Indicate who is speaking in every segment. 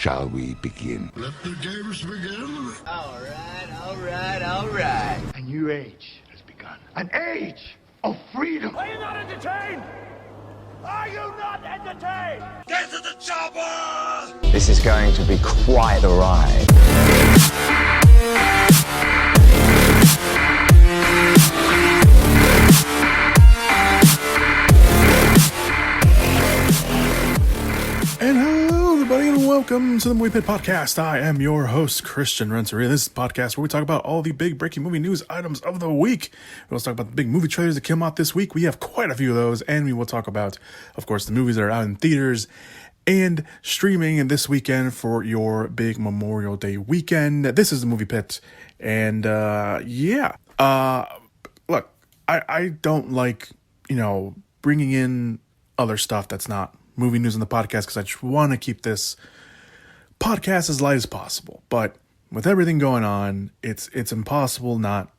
Speaker 1: shall we begin?
Speaker 2: Let the games begin.
Speaker 3: All right.
Speaker 4: A new age has begun. An age of freedom.
Speaker 5: Are you not entertained? Are you not entertained?
Speaker 2: Get to the chopper!
Speaker 6: This is going to be quite the ride.
Speaker 7: And hello, everybody, and welcome to the Movie Pit Podcast. I am your host, Christian Renteria. This is a podcast where we talk about all the big breaking movie news items of the week. We also talk about the big movie trailers that came out this week. We have quite a few of those, and we will talk about, of course, the movies that are out in theaters and streaming this weekend for your big Memorial Day weekend. This is the Movie Pit, and look, I don't like, bringing in other stuff that's not movie news on the podcast because I just want to keep this podcast as light as possible. But with everything going on, it's impossible not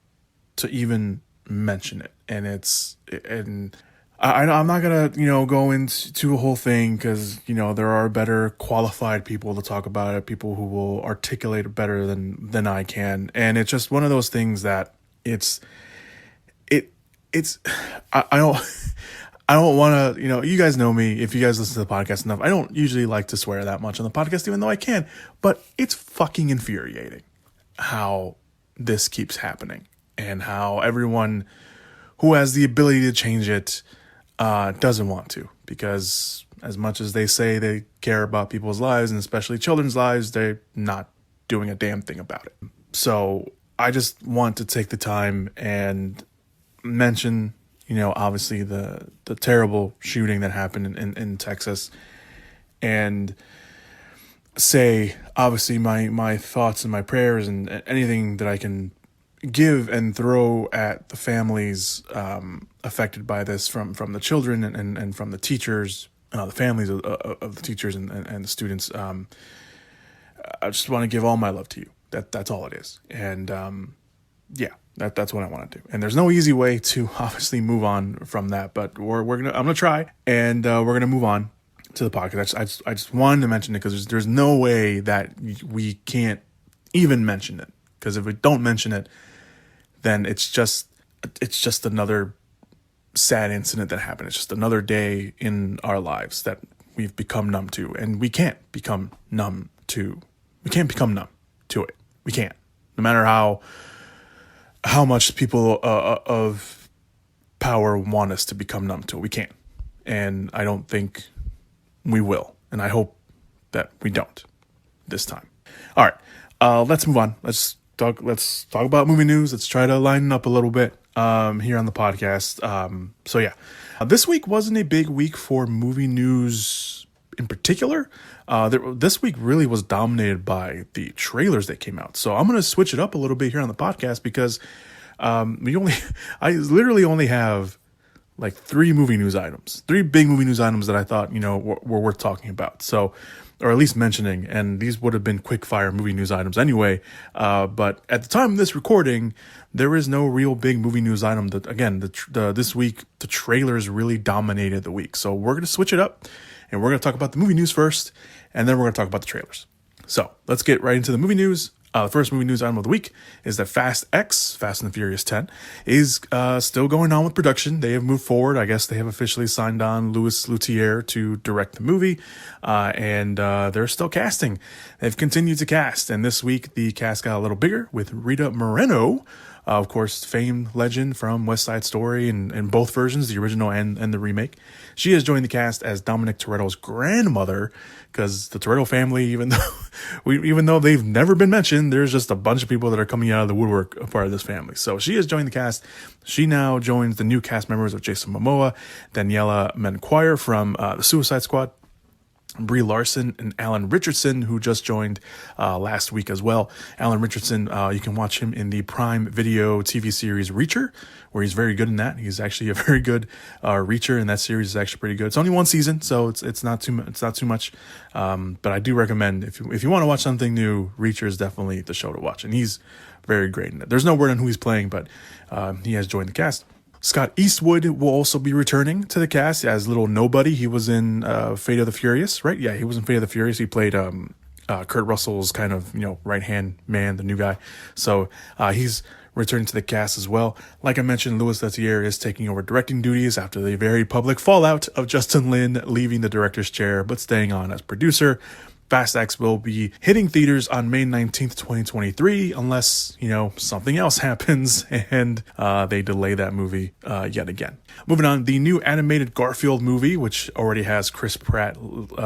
Speaker 7: to even mention it. And I'm not gonna go into a whole thing because there are better qualified people to talk about it, people who will articulate it better than I can. And it's just one of those things that I don't want to, you guys know me, if you guys listen to the podcast enough, I don't usually like to swear that much on the podcast, even though I can, but it's fucking infuriating how this keeps happening and how everyone who has the ability to change it doesn't want to, because as much as they say they care about people's lives and especially children's lives, they're not doing a damn thing about it. So I just want to take the time and mention obviously the terrible shooting that happened in Texas, and say, obviously, my thoughts and my prayers and anything that I can give and throw at the families affected by this, from the children and from the teachers, the families of the teachers and the students. I just want to give all my love to you. That's all it is. And That's what I want to do. And there's no easy way to obviously move on from that, but I'm gonna try, and we're gonna move on to the podcast. I just wanted to mention it because there's no way that we can't even mention it, because if we don't mention it, then it's just another sad incident that happened. It's just another day in our lives that we've become numb to, and we can't become numb to. We can't become numb to it. We can't, no matter how much people of power want us to become numb to it. We can't. And I don't think we will. And I hope that we don't this time. All right. Let's move on. Let's talk about movie news. Let's try to line up a little bit here on the podcast. This week wasn't a big week for movie news in particular. This week really was dominated by the trailers that came out. So I'm going to switch it up a little bit here on the podcast because I literally only have like three big movie news items that I thought, were worth talking about. So, or at least mentioning, and these would have been quick fire movie news items anyway. But at the time of this recording, there is no real big movie news item. That, again, this week, the trailers really dominated the week. So we're going to switch it up. And we're going to talk about the movie news first, and then we're going to talk about the trailers. So let's get right into the movie news. The first movie news item of the week is that Fast and the Furious 10, is still going on with production. They have moved forward. I guess they have officially signed on Louis Leterrier to direct the movie, and they're still casting. They've continued to cast, and this week the cast got a little bigger with Rita Moreno, of course, famed legend from West Side Story in both versions, the original and the remake. She has joined the cast as Dominic Toretto's grandmother, because the Toretto family, even though they've never been mentioned, there's just a bunch of people that are coming out of the woodwork a part of this family. So she has joined the cast. She now joins the new cast members of Jason Momoa, Daniela Menquire from the Suicide Squad, Brie Larson, and Alan Richardson, who just joined last week as well. Alan Richardson, you can watch him in the Prime Video TV series Reacher, where he's very good in that. He's actually a very good Reacher, and that series is actually pretty good. It's only one season, so it's not too much. But I do recommend, if you want to watch something new, Reacher is definitely the show to watch, and he's very great in it. There's no word on who he's playing, but he has joined the cast. Scott Eastwood will also be returning to the cast as Little Nobody. He was in Fate of the Furious, right? Yeah, he was in Fate of the Furious. He played Kurt Russell's kind of, right-hand man, the new guy. So he's returning to the cast as well. Like I mentioned, Louis Leterrier is taking over directing duties after the very public fallout of Justin Lin leaving the director's chair but staying on as producer. Fast X will be hitting theaters on May 19th, 2023, unless, something else happens and they delay that movie yet again. Moving on, the new animated Garfield movie, which already has Chris Pratt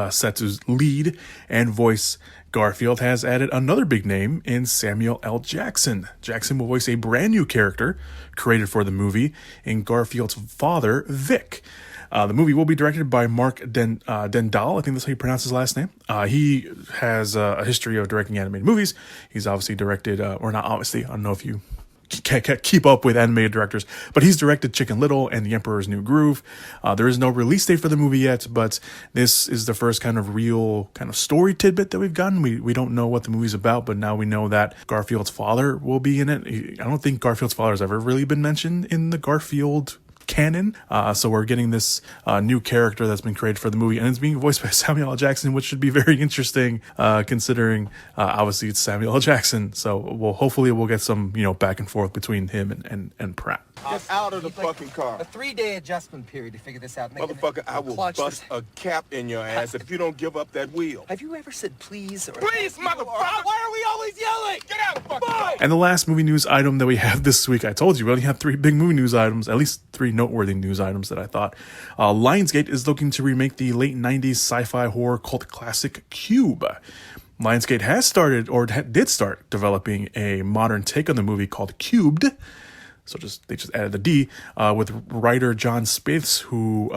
Speaker 7: set to lead and voice Garfield, has added another big name in Samuel L. Jackson. Jackson will voice a brand new character created for the movie in Garfield's father, Vic. The movie will be directed by Mark Dendal. I think that's how you pronounce his last name. He has a history of directing animated movies. He's obviously directed, or not obviously, I don't know if you can't keep up with animated directors, but he's directed Chicken Little and The Emperor's New Groove. There is no release date for the movie yet, but this is the first kind of real kind of story tidbit that we've gotten. We don't know what the movie's about, but now we know that Garfield's father will be in it. I don't think Garfield's father has ever really been mentioned in the Garfield canon, so we're getting this new character that's been created for the movie, and it's being voiced by Samuel L. Jackson, which should be very interesting considering obviously it's Samuel L. Jackson. So hopefully we'll get some back and forth between him and Pratt.
Speaker 1: Get out of the fucking car.
Speaker 3: A 3-day adjustment period to figure this out.
Speaker 1: Motherfucker, I will bust a cap in your ass if you don't give up that wheel.
Speaker 3: Have you ever said please?
Speaker 1: Please, motherfucker! Why are we always yelling? Get out of the fucking car!
Speaker 7: And the last movie news item that we have this week, I told you we only have 3 big movie news items, at least 3 noteworthy news items that I thought. Lionsgate is looking to remake the late 90s sci-fi horror cult classic Cube. Lionsgate has started, or did start, developing a modern take on the movie called Cubed. So they just added the D, with writer John Spaeths, who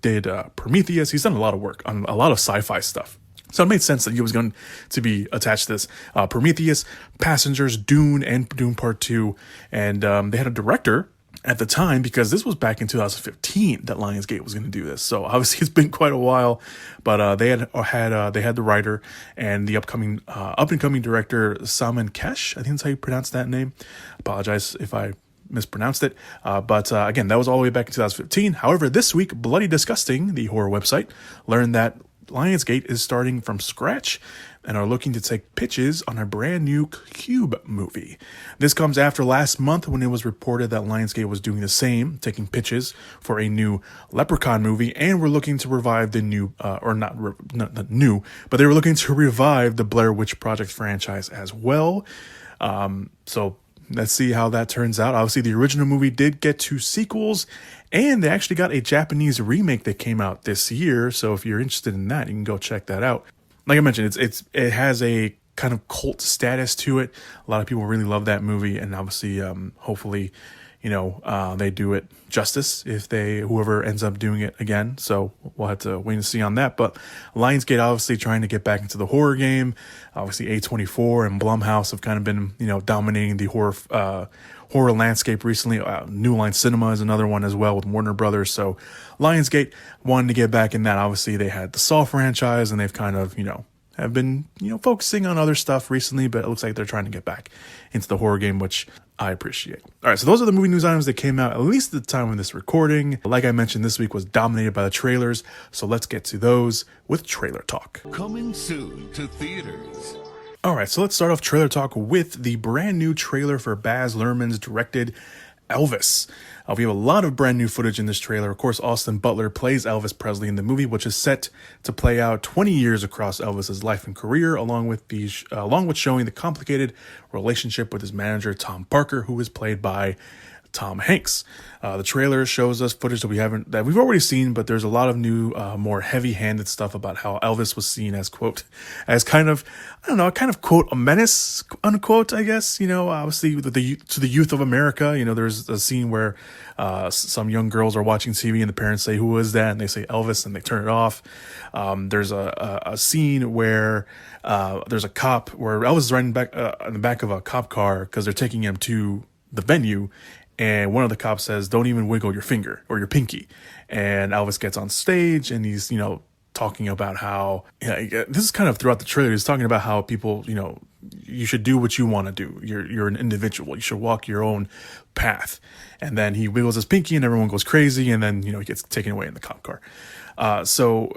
Speaker 7: did Prometheus. He's done a lot of work on a lot of sci-fi stuff. So it made sense that he was going to be attached to this. Prometheus, Passengers, Dune, and Dune Part 2. And they had a director at the time, because this was back in 2015 that Lionsgate was going to do this. So obviously it's been quite a while, but they had the writer and the up and coming director, Salman Kesh. I think that's how you pronounce that name. Apologize if I mispronounced it. But again, that was all the way back in 2015. However, this week, Bloody Disgusting, the horror website, learned that Lionsgate is starting from scratch and are looking to take pitches on a brand new Cube movie. This comes after last month when it was reported that Lionsgate was doing the same, taking pitches for a new Leprechaun movie, and were looking to revive the new, not new, but they were looking to revive the Blair Witch Project franchise as well. So let's see how that turns out. Obviously, the original movie did get 2 sequels, and they actually got a Japanese remake that came out this year. So if you're interested in that, you can go check that out. Like I mentioned, it has a kind of cult status to it. A lot of people really love that movie, and obviously, hopefully, they do it justice whoever ends up doing it again. So we'll have to wait and see on that. But Lionsgate obviously trying to get back into the horror game. Obviously, A24 and Blumhouse have kind of been dominating the horror landscape recently. New Line Cinema is another one as well with Warner Brothers. So Lionsgate wanted to get back in that. Obviously, they had the Saw franchise, and they've kind of have been focusing on other stuff recently, but it looks like they're trying to get back into the horror game, which I appreciate. All right, so those are the movie news items that came out at least at the time of this recording. Like I mentioned, this week was dominated by the trailers, so let's get to those with trailer talk.
Speaker 8: Coming soon to theaters.
Speaker 7: All right, so let's start off trailer talk with the brand new trailer for Baz Luhrmann's directed Elvis. We have a lot of brand new footage in this trailer. Of course, Austin Butler plays Elvis Presley in the movie, which is set to play out 20 years across Elvis's life and career, along with showing the complicated relationship with his manager, Tom Parker, who is played by Tom Hanks. The trailer shows us footage that we've already seen, but there's a lot of new, more heavy-handed stuff about how Elvis was seen as kind of quote a menace, unquote, I guess. Obviously to the youth of America. There's a scene where some young girls are watching TV and the parents say, "Who is that?" and they say Elvis, and they turn it off. There's a scene where there's a cop where Elvis is riding back in the back of a cop car because they're taking him to the venue. And one of the cops says, "Don't even wiggle your finger or your pinky." And Elvis gets on stage and he's, talking about how, this is kind of throughout the trailer. He's talking about how people, you should do what you want to do. You're an individual. You should walk your own path. And then he wiggles his pinky and everyone goes crazy. And then, he gets taken away in the cop car. So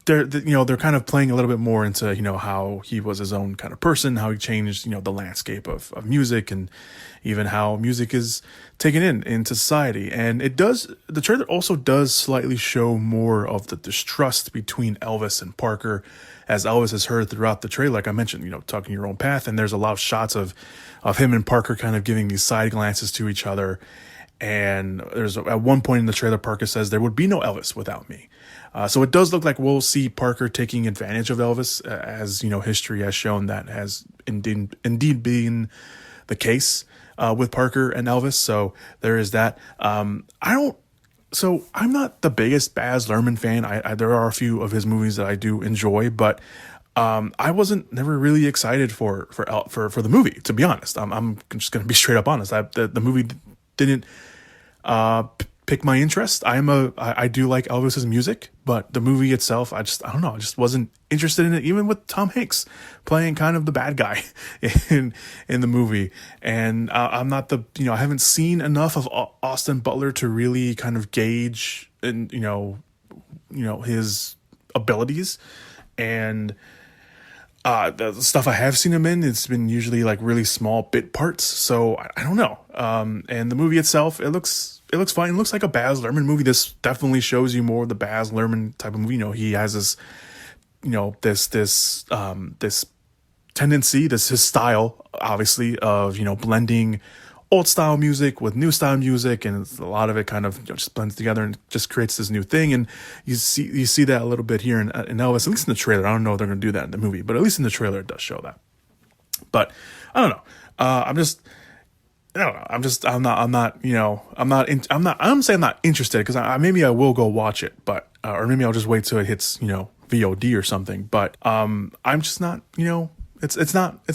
Speaker 7: they're kind of playing a little bit more into, how he was his own kind of person, how he changed, the landscape of music, and even how music is taken into society. And the trailer also does slightly show more of the distrust between Elvis and Parker, as Elvis is heard throughout the trailer, like I mentioned, talking your own path. And there's a lot of shots of him and Parker kind of giving these side glances to each other. And there's at one point in the trailer, Parker says, "There would be no Elvis without me." So it does look like we'll see Parker taking advantage of Elvis, as history has shown that has indeed been the case with Parker and Elvis. So there is that. So I'm not the biggest Baz Luhrmann fan. There are a few of his movies that I do enjoy, but I wasn't never really excited for the movie, to be honest. I'm just going to be straight up honest. The movie didn't pick my interest. I do like Elvis's music, but the movie itself, I don't know. I just wasn't interested in it, even with Tom Hanks playing kind of the bad guy in the movie. And I'm not I haven't seen enough of Austin Butler to really kind of gauge and his abilities. And the stuff I have seen him in, it's been usually like really small bit parts. So I don't know. And the movie itself, it looks fine. It looks like a Baz Luhrmann movie. This definitely shows you more of the Baz Luhrmann type of movie. He has this, this tendency, his style, obviously, of, blending old style music with new style music, and a lot of it kind of just blends together and just creates this new thing. And you see that a little bit here in Elvis, at least in the trailer. I don't know if they're going to do that in the movie, but at least in the trailer it does show that. But I don't know. I'm saying I'm not interested, because maybe I will go watch it, but or maybe I'll just wait till it hits VOD or something. But I'm just not It's not I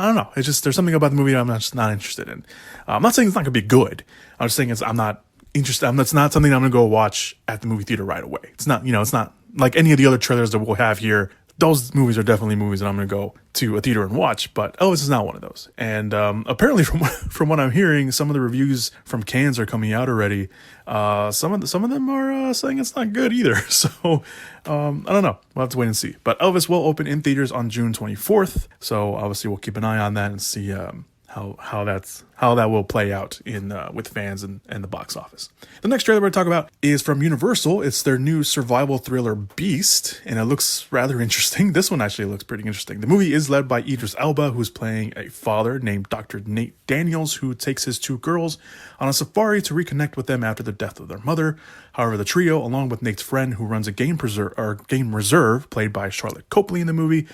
Speaker 7: don't know. It's just, there's something about the movie I'm just not interested in. I'm not saying it's not gonna be good. I'm just saying I'm not interested. It's not something I'm gonna go watch at the movie theater right away. It's not, it's not like any of the other trailers that we'll have here. Those movies are definitely movies that I'm gonna go to a theater and watch, but Elvis is not one of those. And apparently, from what I'm hearing, some of the reviews from Cannes are coming out already. Some of them are saying it's not good either. So I don't know. We'll have to wait and see. But Elvis will open in theaters on June 24th. So obviously, we'll keep an eye on that and see how that will play out in with fans and the box office. The next trailer we're going to talk about is from Universal. It's their new survival thriller Beast, and it looks rather interesting. This one actually looks pretty interesting. The movie is led by Idris Elba, who's playing a father named Dr. Nate Daniels, who takes his two girls on a safari to reconnect with them after the death of their mother. However, the trio, along with Nate's friend, who runs a game reserve, played by Charlotte Copley in the movie,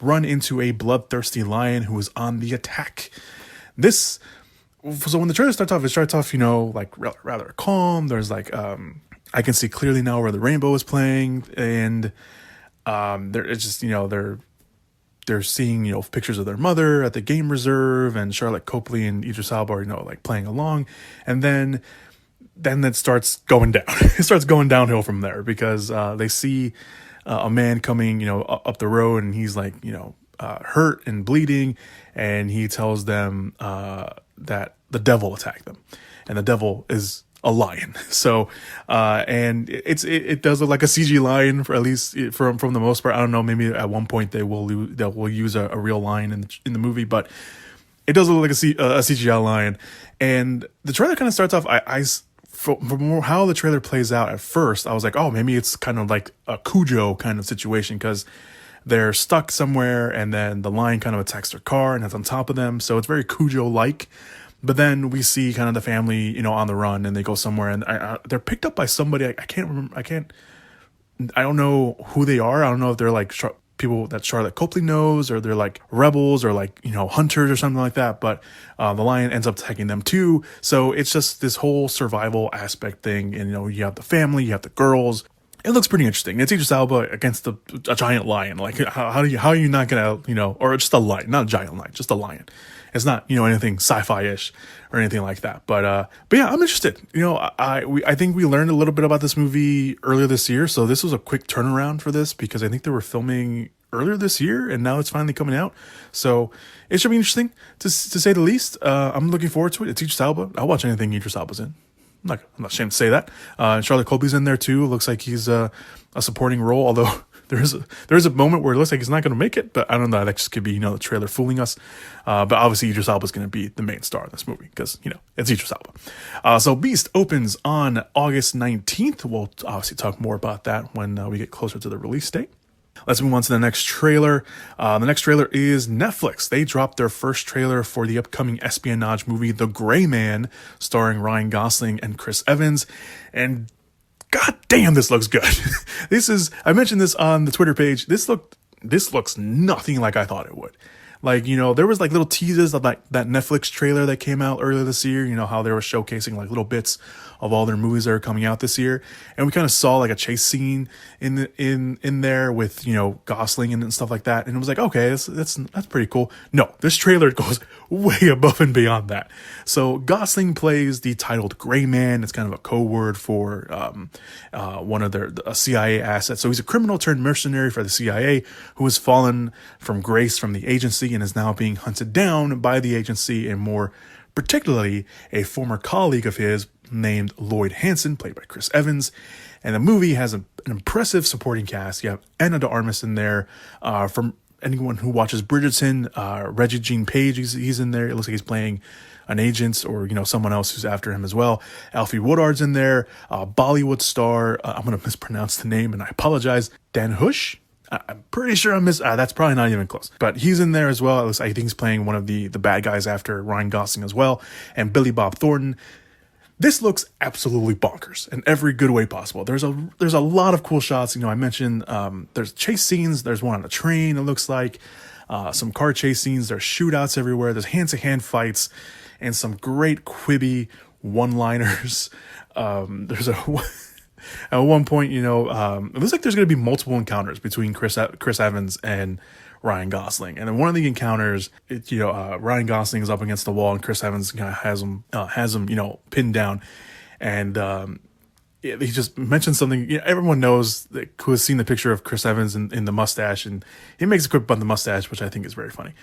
Speaker 7: run into a bloodthirsty lion who is on the attack. So when the trailer starts off, like rather calm. There's like, I can see clearly now where the rainbow is playing, and it's just, they're seeing, pictures of their mother at the game reserve, and Charlotte Copley and Idris Elba are, like playing along, and then it starts going down. It starts going downhill from there, because they see a man coming, up the road, and he's like, hurt and bleeding, and he tells them that the devil attacked them, and the devil is a lion. So and it does look like a CG lion, for at least from the most part. I don't know, maybe at one point they will use a real lion in the movie, but it does look like a CGI lion. And the trailer kind of starts off, from how the trailer plays out at first, I was like, oh, maybe it's kind of like a Cujo kind of situation, because they're stuck somewhere, and then the lion kind of attacks their car and it's on top of them. So it's very Cujo-like. But then we see kind of the family, on the run, and they go somewhere, and they're picked up by somebody. I can't remember. I don't know who they are. I don't know if they're like people that Charlotte Copley knows, or they're like rebels, or like, hunters or something like that. But the lion ends up attacking them too. So it's just this whole survival aspect thing. And, you have the family, you have the girls. It looks pretty interesting. It's Idris Elba against a giant lion. Like, how are you not gonna, or just a lion, not a giant lion, just a lion. It's not, anything sci-fi-ish or anything like that. But yeah, I'm interested. I think we learned a little bit about this movie earlier this year. So this was a quick turnaround for this, because I think they were filming earlier this year, and now it's finally coming out. So it should be interesting, to say the least. I'm looking forward to it. It's Idris Elba. I'll watch anything Idris Elba's in. I'm not ashamed to say that. Charlotte Copley's in there too. Looks like he's a supporting role, although there's a moment where it looks like he's not going to make it, but I don't know. That just could be, the trailer fooling us. But obviously Idris Elba is going to be the main star in this movie because, it's Idris Elba. So Beast opens on August 19th. We'll obviously talk more about that when we get closer to the release date. Let's move on to the next trailer. The next trailer is Netflix. They dropped their first trailer for the upcoming espionage movie, The Gray Man, starring Ryan Gosling and Chris Evans. And god damn, this looks good. I mentioned this on the Twitter page. This looks nothing like I thought it would. Like, there was like little teases of like that Netflix trailer that came out earlier this year, how they were showcasing like little bits of all their movies that are coming out this year. And we kind of saw like a chase scene in there with, Gosling and stuff like that. And it was like, okay, that's pretty cool. No, this trailer goes way above and beyond that. So Gosling plays the titled Gray Man. It's kind of a code word for one of a CIA asset. So he's a criminal turned mercenary for the CIA who has fallen from grace from the agency and is now being hunted down by the agency, and more particularly a former colleague of his named Lloyd Hansen, played by Chris Evans. And the movie has an impressive supporting cast. You have Anna de Armas in there. From anyone who watches Bridgerton, Reggie Jean Page, he's in there. It looks like he's playing an agent or, someone else who's after him as well. Alfie Woodard's in there. Bollywood star, I'm going to mispronounce the name and I apologize, Dan Hush. I'm pretty sure that's probably not even close, but he's in there as well. I think he's playing one of the bad guys after Ryan Gosling as well, and Billy Bob Thornton. This looks absolutely bonkers in every good way possible. There's a lot of cool shots. I mentioned there's chase scenes. There's one on a train. It looks like some car chase scenes. There's shootouts everywhere. There's hand-to-hand fights and some great quibby one-liners. There's at one point, it looks like there's going to be multiple encounters between Chris Evans and Ryan Gosling. And then one of the encounters, Ryan Gosling is up against the wall and Chris Evans kind of has him, pinned down. And he just mentioned something. Everyone knows who has seen the picture of Chris Evans in the mustache, and he makes a quip about the mustache, which I think is very funny.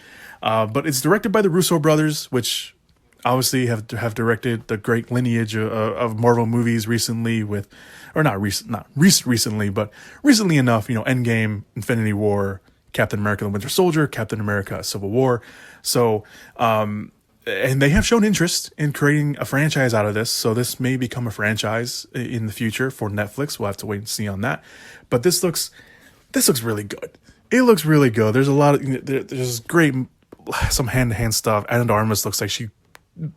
Speaker 7: But it's directed by the Russo brothers, which obviously have directed the great lineage of Marvel movies recently recently enough, Endgame, Infinity War, Captain America, the Winter Soldier, Captain America, Civil War. So, and they have shown interest in creating a franchise out of this. So this may become a franchise in the future for Netflix. We'll have to wait and see on that. But this looks really good. It looks really good. There's a lot of, there's great, some hand-to-hand stuff. Anna de Armas looks like she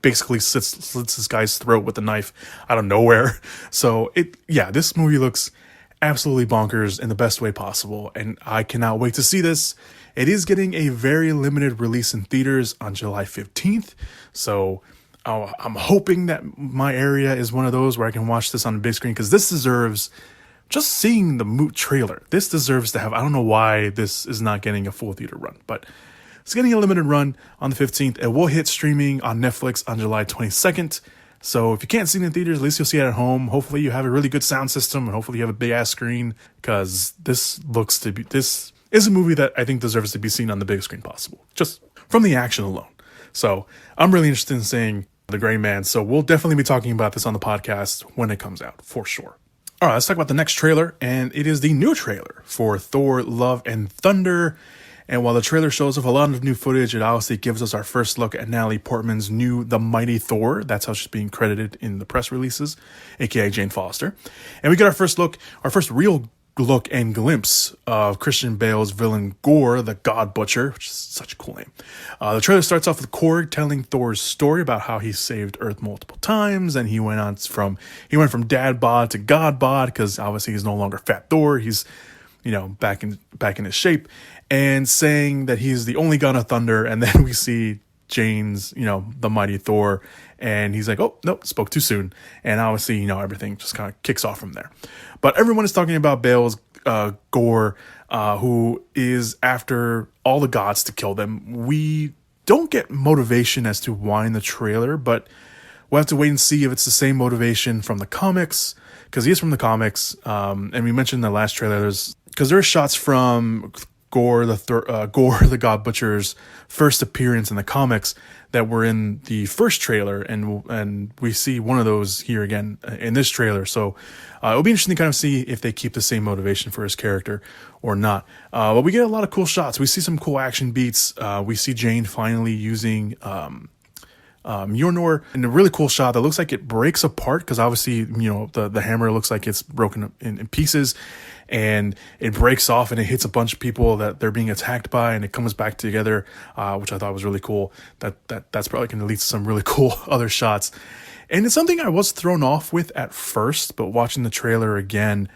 Speaker 7: basically slits this guy's throat with a knife out of nowhere. So this movie looks absolutely bonkers in the best way possible, and I cannot wait to see this. It is getting a very limited release in theaters on July 15th, so I'm hoping that my area is one of those where I can watch this on the big screen, because this deserves, just seeing the trailer, this deserves to have, I don't know why this is not getting a full theater run, but it's getting a limited run on the 15th. It will hit streaming on Netflix on July 22nd. So if you can't see it in theaters, at least you'll see it at home. Hopefully you have a really good sound system, and hopefully you have a big ass screen, because this is a movie that I think deserves to be seen on the biggest screen possible, just from the action alone. So I'm really interested in seeing The Gray Man. So we'll definitely be talking about this on the podcast when it comes out, for sure. All right, let's talk about the next trailer, and it is the new trailer for Thor: Love and Thunder. And while the trailer shows off a lot of new footage, it obviously gives us our first look at Natalie Portman's new The Mighty Thor. That's how she's being credited in the press releases, aka Jane Foster. And we get our first real look and glimpse of Christian Bale's villain Gore, the God Butcher, which is such a cool name. The trailer starts off with Korg telling Thor's story about how he saved Earth multiple times, and he went from dad bod to God bod, because obviously he's no longer Fat Thor. He's back in his shape, and saying that he's the only god of thunder. And then we see Jane's, the Mighty Thor, and he's like, oh, nope, spoke too soon. And obviously, everything just kind of kicks off from there. But everyone is talking about Bale's Gore, who is after all the gods to kill them. We don't get motivation as to why in the trailer, but we'll have to wait and see if it's the same motivation from the comics, because he is from the comics. And we mentioned in the last trailer, there are shots from Gore the God Butcher's first appearance in the comics that were in the first trailer, and we see one of those here again in this trailer. So it'll be interesting to kind of see if they keep the same motivation for his character or not. But we get a lot of cool shots. We see some cool action beats. We see Jane finally using Mjolnir in a really cool shot that looks like it breaks apart, because obviously, the hammer looks like it's broken in pieces, and it breaks off and it hits a bunch of people that they're being attacked by, and it comes back together, which I thought was really cool. That's probably going to lead to some really cool other shots. And it's something I was thrown off with at first, but watching the trailer again,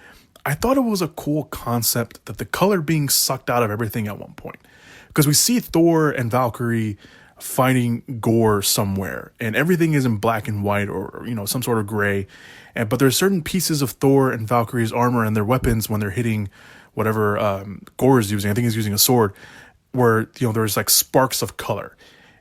Speaker 7: I thought it was a cool concept that the color being sucked out of everything at one point, because we see Thor and Valkyrie fighting Gore somewhere, and everything is in black and white, or some sort of gray, but there's certain pieces of Thor and Valkyrie's armor and their weapons when they're hitting whatever Gore is using. I think he's using a sword, where there's like sparks of color.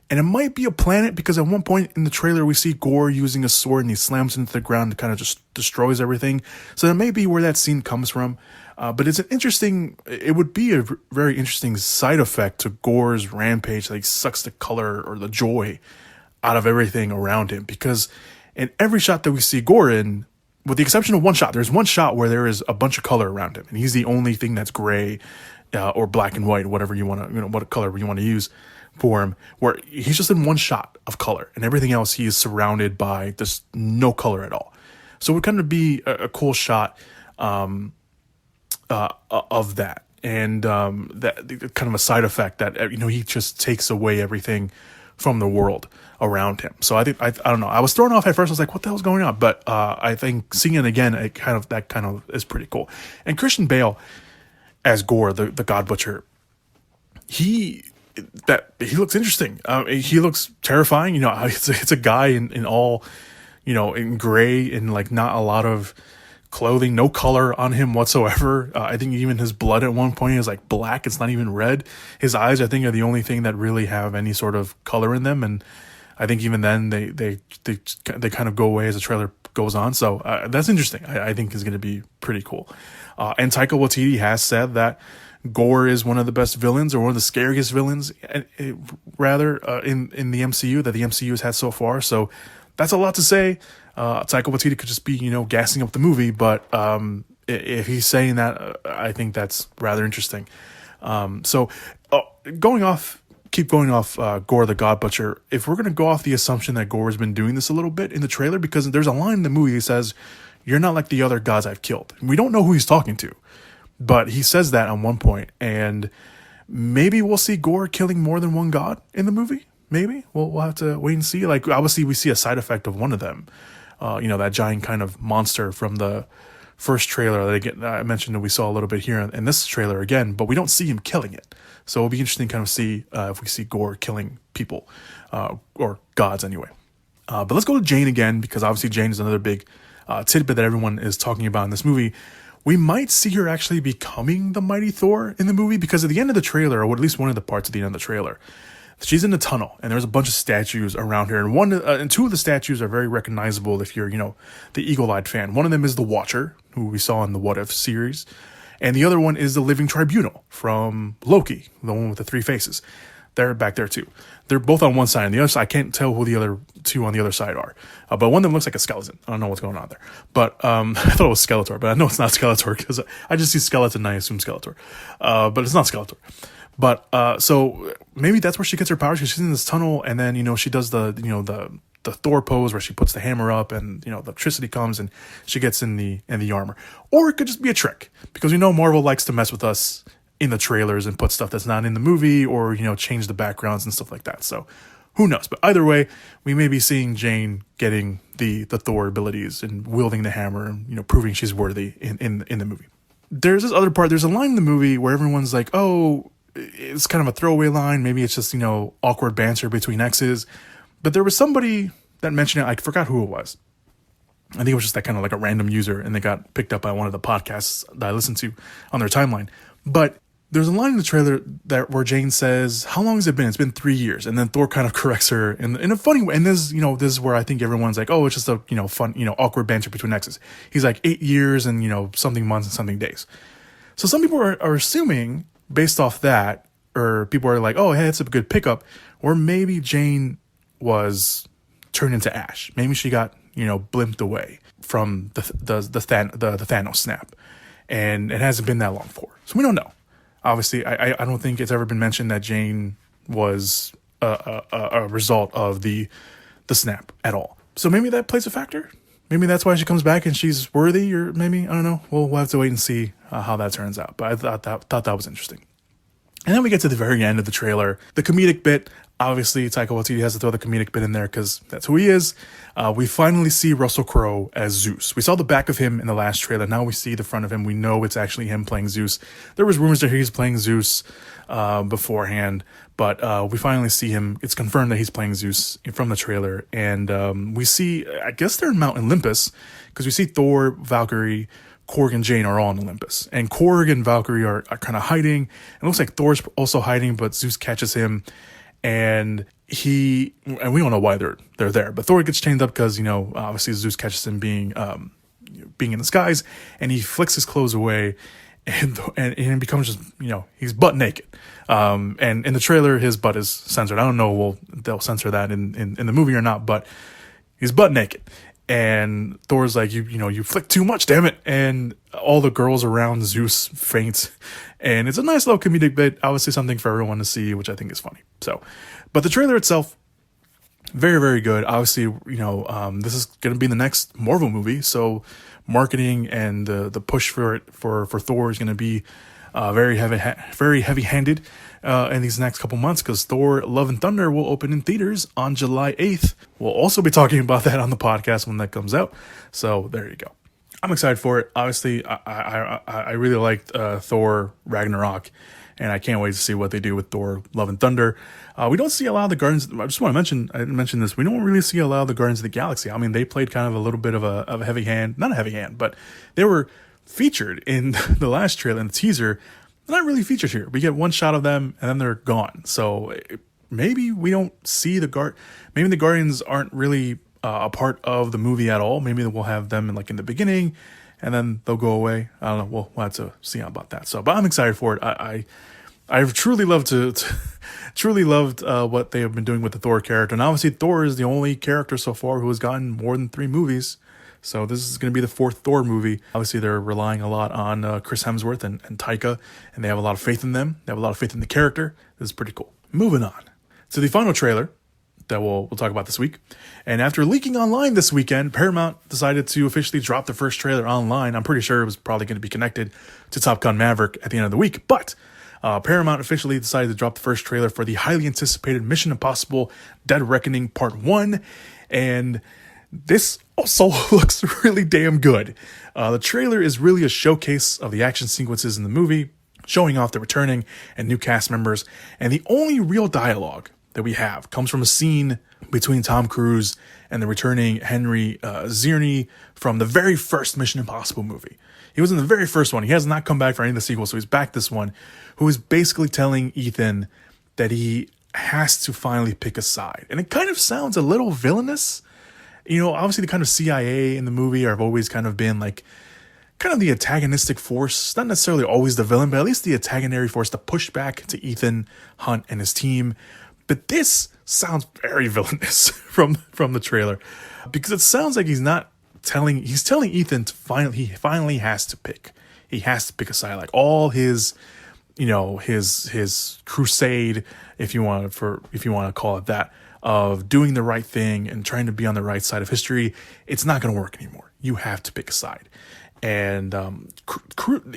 Speaker 7: And it might be a planet, because at one point in the trailer we see Gore using a sword and he slams into the ground and kind of just destroys everything. So that may be where that scene comes from. But it would be a very interesting side effect to Gore's rampage, that he sucks the color or the joy out of everything around him. Because in every shot that we see Gore in, with the exception of one shot, there's one shot where there is a bunch of color around him, and he's the only thing that's gray or black and white, whatever you want to, what color you want to use for him, where he's just in one shot of color, and everything else he is surrounded by just no color at all. So it would kind of be a cool shot of that, and that kind of a side effect that he just takes away everything from the world around him. So I think I don't know. I was thrown off at first. I was like, "What the hell's going on?" But I think seeing it again, that kind of is pretty cool. And Christian Bale as Gore, the God Butcher, he looks interesting. He looks terrifying. It's a guy in all, in gray, and like not a lot of clothing, no color on him whatsoever. I think even his blood at one point is like black. It's not even red. His eyes, I think, are the only thing that really have any sort of color in them. And I think even then they kind of go away as the trailer goes on. So that's interesting. I think is going to be pretty cool. And Taika Waititi has said that Gore is one of the best villains, or one of the scariest villains, rather, in the MCU that the MCU has had so far. So that's a lot to say. Taika Waititi could just be, gassing up the movie, but if he's saying that, I think that's rather interesting. So keep going off Gore the God Butcher. If we're going to go off the assumption that Gore has been doing this a little bit in the trailer, because there's a line in the movie that says, "You're not like the other gods I've killed." And we don't know who he's talking to, but he says that on one point, and maybe we'll see Gore killing more than one god in the movie. Maybe we'll have to wait and see. Like, obviously we see a side effect of one of them, that giant kind of monster from the first trailer that I mentioned that we saw a little bit here in this trailer again, but we don't see him killing it. So it'll be interesting to kind of see if we see Gore killing people, or gods anyway. But let's go to Jane again, because obviously Jane is another big tidbit that everyone is talking about in this movie. We might see her actually becoming the mighty Thor in the movie, because at the end of the trailer, or at least one of the parts at the end of the trailer, she's in the tunnel, and there's a bunch of statues around her, and two of the statues are very recognizable if you're, the eagle-eyed fan. One of them is the Watcher, who we saw in the What If series, and the other one is the Living Tribunal from Loki, the one with the three faces. They're back there too. They're both on one side, and the other side, I can't tell who the other two on the other side are. But one of them looks like a skeleton. I don't know what's going on there. But I thought it was Skeletor, but I know it's not Skeletor, because I just see skeleton and I assume Skeletor. But it's not Skeletor. But so maybe that's where she gets her powers, because she's in this tunnel, and then she does the Thor pose where she puts the hammer up, and the electricity comes and she gets in the armor. Or it could just be a trick, because we know Marvel likes to mess with us in the trailers and put stuff that's not in the movie, or change the backgrounds and stuff like that. So who knows? But either way, we may be seeing Jane getting the Thor abilities and wielding the hammer, and proving she's worthy in the movie. There's this other part. There's a line in the movie where everyone's like, "Oh, it's kind of a throwaway line. Maybe it's just, awkward banter between exes." But there was somebody that mentioned it. I forgot who it was. I think it was just that kind of like a random user, and they got picked up by one of the podcasts that I listened to on their timeline. But there's a line in the trailer where Jane says, "How long has it been?" It's been 3 years. And then Thor kind of corrects her in a funny way. And this is where I think everyone's like, "Oh, it's just a, fun, awkward banter between exes." He's like 8 years and, something months and something days. So some people are assuming based off that, or people are like, oh, hey, it's a good pickup, or maybe Jane was turned into ash. Maybe she got, blimped away from the Thanos snap, and it hasn't been that long for her. So we don't know. Obviously, I don't think it's ever been mentioned that Jane was a result of the snap at all. So maybe that plays a factor. Maybe that's why she comes back and she's worthy, or maybe, I don't know. We'll have to wait and see how that turns out. But I thought that was interesting. And then we get to the very end of the trailer. The comedic bit, obviously Taika Waititi has to throw the comedic bit in there because that's who he is. We finally see Russell Crowe as Zeus. We saw the back of him in the last trailer. Now we see the front of him. We know it's actually him playing Zeus. There was rumors that he's playing Zeus beforehand, but we finally see him. It's confirmed that he's playing Zeus from the trailer. And we see, I guess they're in Mount Olympus, because we see Thor, Valkyrie, Korg and Jane are all on Olympus, and Korg and Valkyrie are kind of hiding. It looks like Thor's also hiding, but Zeus catches him, and we don't know why they're there. But Thor gets chained up because obviously Zeus catches him being in the skies, and he flicks his clothes away, and it becomes just he's butt naked. And in the trailer his butt is censored. I don't know they'll censor that in the movie or not, but he's butt naked. And Thor's like, you flick too much, damn it. And all the girls around Zeus faint. And it's a nice little comedic bit. Obviously something for everyone to see, which I think is funny. So, but the trailer itself, very, very good. Obviously, this is going to be the next Marvel movie. So marketing and the push for Thor is going to be very heavy-handed in these next couple months, because Thor Love and Thunder will open in theaters on July 8th. We'll also be talking about that on the podcast when that comes out. So there you go. I'm excited for it. Obviously, I really liked Thor Ragnarok, and I can't wait to see what they do with Thor Love and Thunder. We don't see a lot of the Guardians. I just want to mention, I didn't mention this. We don't really see a lot of the Guardians of the Galaxy. I mean, they played kind of a little bit of a heavy hand, not a heavy hand, but they were featured in the last trailer and the teaser. They're not really featured here. We get one shot of them and then they're gone. So maybe we don't see maybe the Guardians aren't really a part of the movie at all. Maybe we'll have them in the beginning and then they'll go away. I don't know. We'll have to see about that. So, but I'm excited for it. I've truly loved what they have been doing with the Thor character. And obviously Thor is the only character so far who has gotten more than 3 movies. So this is going to be the 4th Thor movie. Obviously, they're relying a lot on Chris Hemsworth and Taika, and they have a lot of faith in them. They have a lot of faith in the character. This is pretty cool. Moving on to the final trailer that we'll talk about this week. And after leaking online this weekend, Paramount decided to officially drop the first trailer online. I'm pretty sure it was probably going to be connected to Top Gun Maverick at the end of the week, but Paramount officially decided to drop the first trailer for the highly anticipated Mission Impossible Dead Reckoning Part 1, and this also looks really damn good. The trailer is really a showcase of the action sequences in the movie, showing off the returning and new cast members. And the only real dialogue that we have comes from a scene between Tom Cruise and the returning Henry Czerny from the very first Mission Impossible movie. He was in the very first one. He has not come back for any of the sequels, so he's back this one, who is basically telling Ethan that he has to finally pick a side. And it kind of sounds a little villainous. Obviously the kind of CIA in the movie have always kind of been kind of the antagonistic force, not necessarily always the villain, but at least the antagonistic force to push back to Ethan Hunt and his team. But this sounds very villainous from the trailer, because it sounds like he's telling Ethan he finally has to pick. He has to pick a side. Like all his crusade, if you want to call it that, of doing the right thing and trying to be on the right side of history, it's not going to work anymore. You have to pick a side. And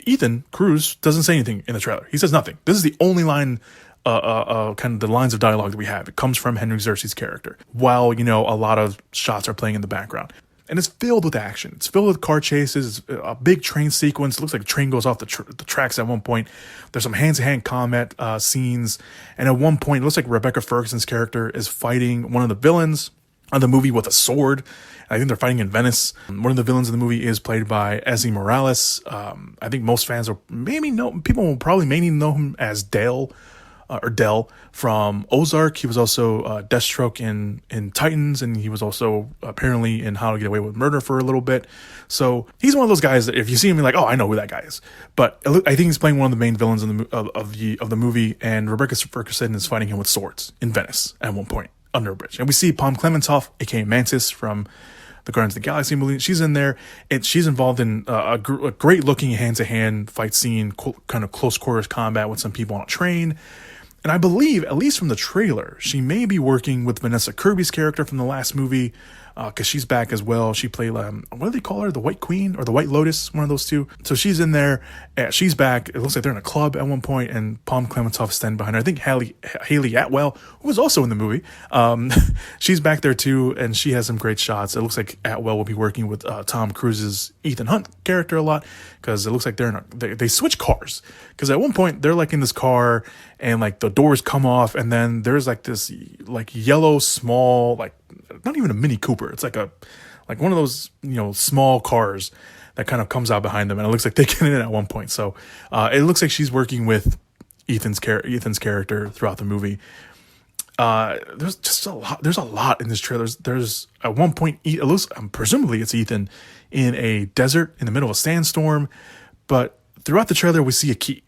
Speaker 7: Ethan Cruz doesn't say anything in the trailer. He says nothing. This is the only line, kind of the lines of dialogue that we have. It comes from Henry Czerny's character, while a lot of shots are playing in the background. And it's filled with action. It's filled with car chases. It's a big train sequence. It looks like a train goes off the tracks at one point. There's some hand-to-hand combat scenes. And at one point, it looks like Rebecca Ferguson's character is fighting one of the villains of the movie with a sword. I think they're fighting in Venice. One of the villains in the movie is played by Ezzy Morales. I think most fans people will probably mainly know him as Dale or Del from Ozark. He was also Deathstroke in Titans, and he was also apparently in How to Get Away with Murder for a little bit. So he's one of those guys that if you see him, you're like, oh, I know who that guy is. But I think he's playing one of the main villains of the movie, and Rebecca Ferguson is fighting him with swords in Venice at one point under a bridge. And we see Palm Clementov, aka Mantis from the Guardians of the Galaxy movie. She's in there, and she's involved in a great looking hand-to-hand fight scene, kind of close quarters combat with some people on a train. And I believe, at least from the trailer, she may be working with Vanessa Kirby's character from the last movie, because she's back as well. She played, what do they call her? The White Queen or the White Lotus? One of those two. So she's in there. She's back. It looks like they're in a club at one point, and Palm Clementov standing behind her. I think Haley Atwell, who was also in the movie, she's back there too, and she has some great shots. It looks like Atwell will be working with Tom Cruise's Ethan Hunt character a lot, because it looks like they switch cars. Because at one point they're like in this car, and like the doors come off, and then there's like this like yellow small, like not even a Mini Cooper. It's like one of those, small cars that kind of comes out behind them, and it looks like they get in it at one point. So it looks like she's working with Ethan's character throughout the movie. There's just a lot. There's a lot in this trailer. There's at one point, it looks, presumably it's Ethan in a desert in the middle of a sandstorm, but throughout the trailer we see a key,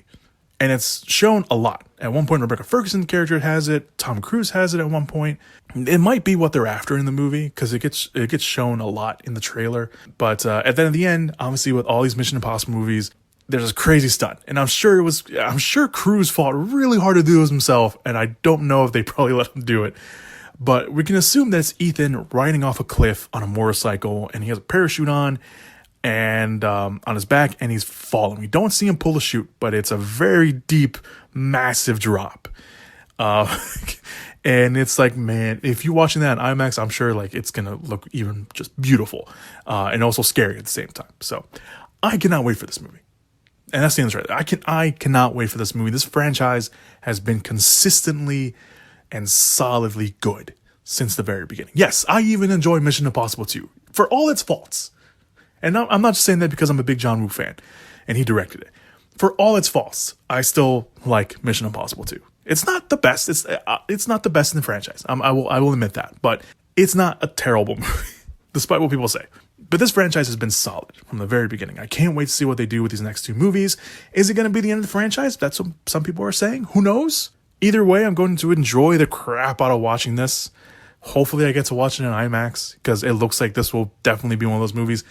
Speaker 7: and it's shown a lot. At one point, Rebecca Ferguson's character has it. Tom Cruise has it at one point. It might be what they're after in the movie, because it gets shown a lot in the trailer. But at the end, obviously, with all these Mission Impossible movies, there's this crazy stunt, and I'm sure Cruise fought really hard to do this himself, and I don't know if they probably let him do it. But we can assume that it's Ethan riding off a cliff on a motorcycle, and he has a parachute on, and on his back, and he's falling. We don't see him pull the chute, but it's a very deep, massive drop. And it's like, man, if you're watching that in IMAX, I'm sure like it's gonna look even just beautiful, and also scary at the same time. So I cannot wait for this movie. And that's the answer right there. I cannot wait for this movie. This franchise has been consistently and solidly good since the very beginning. Yes, I even enjoy Mission Impossible 2 for all its faults. And I'm not just saying that because I'm a big John Woo fan and he directed it. For all its faults, I still like Mission Impossible 2. It's not the best. It's not the best in the franchise. I will admit that. But it's not a terrible movie, despite what people say. But this franchise has been solid from the very beginning. I can't wait to see what they do with these next two movies. Is it going to be the end of the franchise? That's what some people are saying. Who knows? Either way, I'm going to enjoy the crap out of watching this. Hopefully I get to watch it in IMAX, because it looks like this will definitely be one of those movies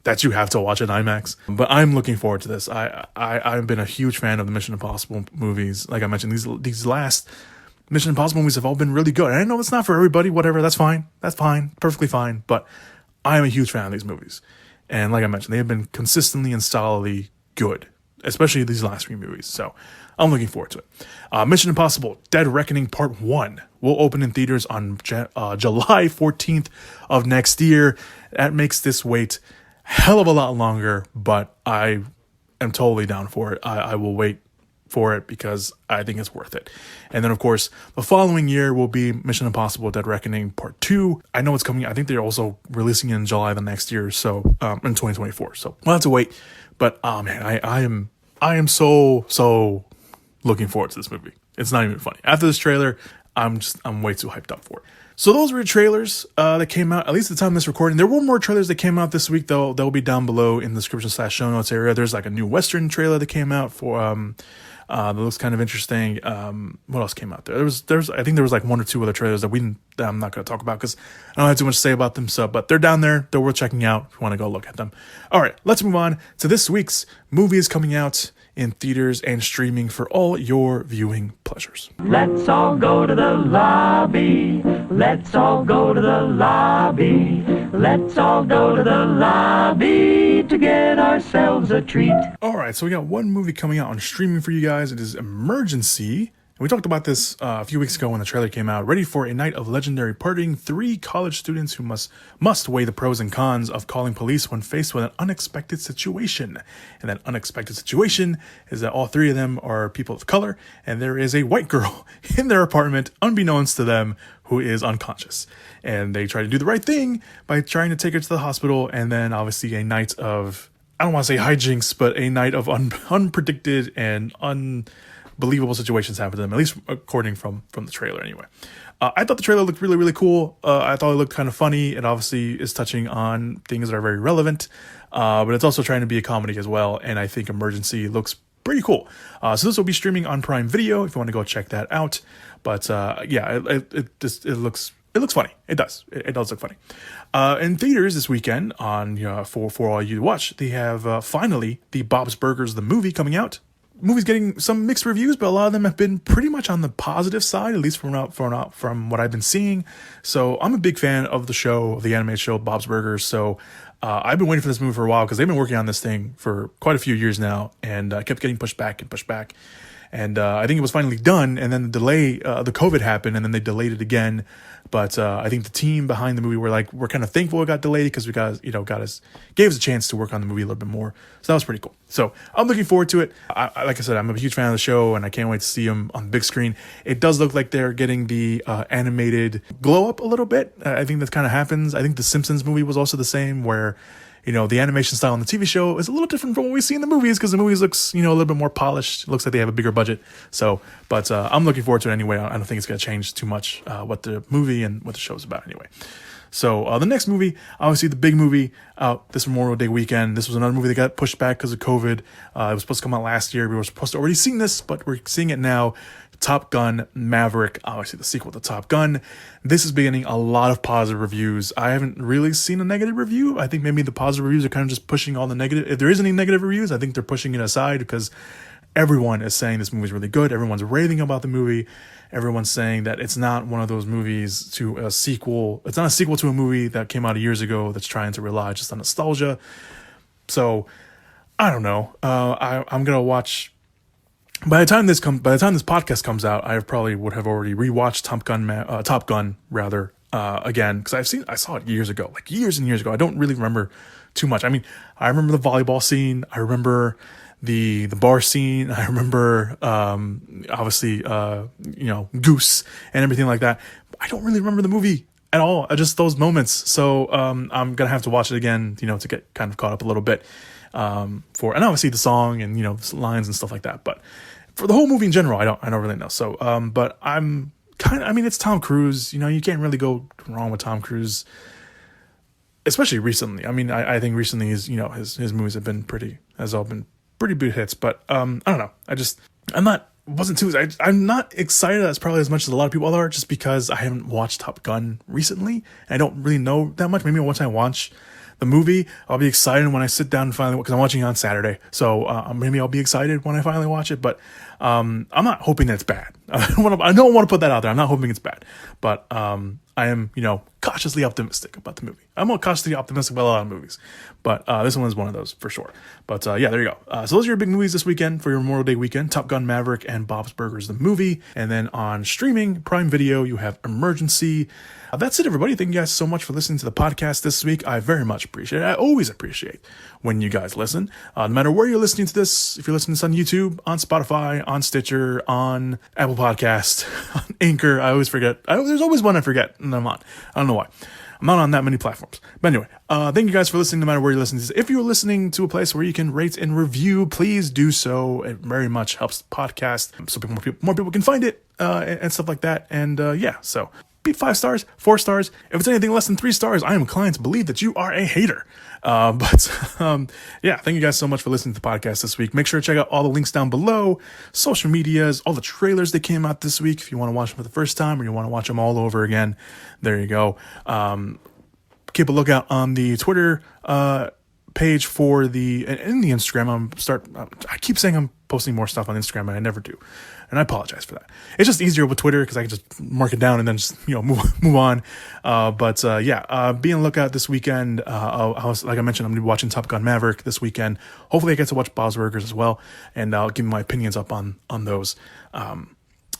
Speaker 7: that you have to watch in IMAX. But I'm looking forward to this. I've been a huge fan of the Mission Impossible movies. Like I mentioned, these last Mission Impossible movies have all been really good. And I know it's not for everybody, whatever. That's fine. That's fine. Perfectly fine. But I am a huge fan of these movies. And like I mentioned, they have been consistently and solidly good, especially these last three movies. So I'm looking forward to it. Mission Impossible Dead Reckoning Part 1 will open in theaters on July 14th of next year. That makes this wait hell of a lot longer, but I am totally down for it. I will wait for it because I think it's worth it. And then, of course, the following year will be Mission Impossible Dead Reckoning Part 2. I know it's coming. I think they're also releasing it in July the next year, so in 2024. So we'll have to wait. But man, I am so looking forward to this movie. It's not even funny. After this trailer, I'm way too hyped up for it. So those were trailers that came out, at least at the time of this recording. There were more trailers that came out this week, though. They'll be down below in the description/show notes area. There's like a new Western trailer that came out for that looks kind of interesting. What else came out there? I think there was like one or two other trailers that I'm not going to talk about because I don't have too much to say about them. So, but they're down there. They're worth checking out if you want to go look at them. All right, let's move on to this week's movies coming out in theaters and streaming for all your viewing pleasures.
Speaker 5: Let's all go to the lobby. Let's all go to the lobby. Let's all go to the lobby to get ourselves a treat.
Speaker 7: All right, so we got one movie coming out on streaming for you guys. It is Emergency. And we talked about this a few weeks ago when the trailer came out. Ready for a night of legendary partying. 3 college students who must weigh the pros and cons of calling police when faced with an unexpected situation. And that unexpected situation is that all 3 of them are people of color, and there is a white girl in their apartment, unbeknownst to them, who is unconscious. And they try to do the right thing by trying to take her to the hospital, and then obviously a night of, I don't want to say hijinks, but a night of unpredicted and believable situations happen to them, at least according from the trailer anyway. I thought the trailer looked really, really cool. I thought it looked kind of funny. It obviously is touching on things that are very relevant, but it's also trying to be a comedy as well. And I think Emergency looks pretty cool. So this will be streaming on Prime Video if you want to go check that out. But yeah, it looks funny. It does. It does look funny. In theaters this weekend on for all you to watch, they have finally the Bob's Burgers the movie coming out. Movie's getting some mixed reviews, but a lot of them have been pretty much on the positive side, at least from what I've been seeing. So I'm a big fan of the show, the animated show Bob's Burgers. So I've been waiting for this movie for a while because they've been working on this thing for quite a few years now, and kept getting pushed back. And I think it was finally done, and then the delay, the COVID happened, and then they delayed it again. But I think the team behind the movie we're kind of thankful it got delayed because we gave us a chance to work on the movie a little bit more. So that was pretty cool. So I'm looking forward to it. Like I said, I'm a huge fan of the show, and I can't wait to see them on the big screen. It does look like they're getting the animated glow up a little bit. I think that kind of happens. I think the Simpsons movie was also the same, where the animation style on the TV show is a little different from what we see in the movies, because the movies looks, a little bit more polished. It looks like they have a bigger budget. So, but I'm looking forward to it anyway. I don't think it's going to change too much what the movie and what the show is about anyway. So the next movie, obviously the big movie out this Memorial Day weekend. This was another movie that got pushed back because of COVID. It was supposed to come out last year. We were supposed to already seen this, but we're seeing it now. Top Gun Maverick, obviously the sequel to Top Gun. This is getting a lot of positive reviews. I haven't really seen a negative review. I think maybe the positive reviews are kind of just pushing all the negative. If there is any negative reviews, I think they're pushing it aside because everyone is saying this movie is really good. Everyone's raving about the movie. Everyone's saying that it's not one of those movies to a sequel. It's not a sequel to a movie that came out years ago that's trying to rely just on nostalgia. So I don't know. I'm gonna watch. By the time this podcast comes out, I probably would have already rewatched Top Gun again, because I saw it years ago, like years and years ago. I don't really remember too much. I mean, I remember the volleyball scene. I remember the bar scene. I remember obviously Goose and everything like that. I don't really remember the movie at all. Just those moments. So I'm gonna have to watch it again, to get kind of caught up a little bit. And obviously the song and lines and stuff like that, but for the whole movie in general, I don't really know. So but I'm it's Tom Cruise. You can't really go wrong with Tom Cruise, especially recently. I mean, I think recently his movies have been pretty big hits, but I don't know. I'm not excited as probably as much as a lot of people are, just because I haven't watched Top Gun recently. And I don't really know that much. Maybe once I watch the movie, I'll be excited when I sit down and finally, because I'm watching it on Saturday. So maybe I'll be excited when I finally watch it, but I'm not hoping that it's bad. I don't want to put that out there. I'm not hoping it's bad, but I am, cautiously optimistic about the movie. I'm cautiously optimistic about a lot of movies, but this one is one of those for sure. But yeah, there you go. So those are your big movies this weekend for your Memorial Day weekend: Top Gun Maverick and Bob's Burgers the movie. And then on streaming, Prime Video, you have Emergency. That's it, everybody. Thank you guys so much for listening to the podcast this week. I very much appreciate it. I always appreciate when you guys listen. No matter where you're listening to this, if you're listening to this on YouTube, on Spotify, on Stitcher, on Apple Podcast, on Anchor, I always forget. There's always one I forget, and I'm on. I don't know why. I'm not on that many platforms. But anyway, thank you guys for listening no matter where you're listening to this. If you're listening to a place where you can rate and review, please do so. It very much helps the podcast so more people can find it and stuff like that. And yeah, so be 5 stars, 4 stars. If it's anything less than 3 stars, I am inclined to believe that you are a hater. But yeah, thank you guys so much for listening to the podcast this week. Make sure to check out all the links down below, social medias, all the trailers that came out this week. If you want to watch them for the first time or you want to watch them all over again, there you go. Keep a lookout on the Twitter page and the Instagram. I keep saying I'm posting more stuff on Instagram, and I never do. And I apologize for that. It's just easier with Twitter because I can just mark it down and then just move on. But yeah, be on the lookout this weekend. Like I mentioned, I'm gonna be watching Top Gun Maverick this weekend. Hopefully, I get to watch Bob's Burgers as well, and I'll give my opinions up on those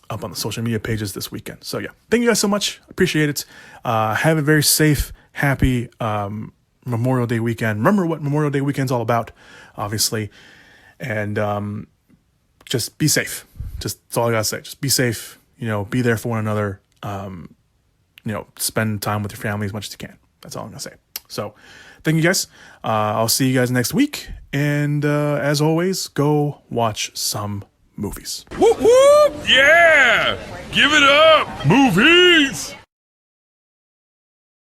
Speaker 7: up on the social media pages this weekend. So yeah, thank you guys so much. Appreciate it. Have a very safe, happy Memorial Day weekend. Remember what Memorial Day weekend's all about, obviously, and just be safe. That's all I gotta say. Just be safe. Be there for one another. Spend time with your family as much as you can. That's all I'm gonna say. So, thank you guys. I'll see you guys next week. And as always, go watch some movies.
Speaker 8: Whoop whoop! Yeah! Give it up! Movies!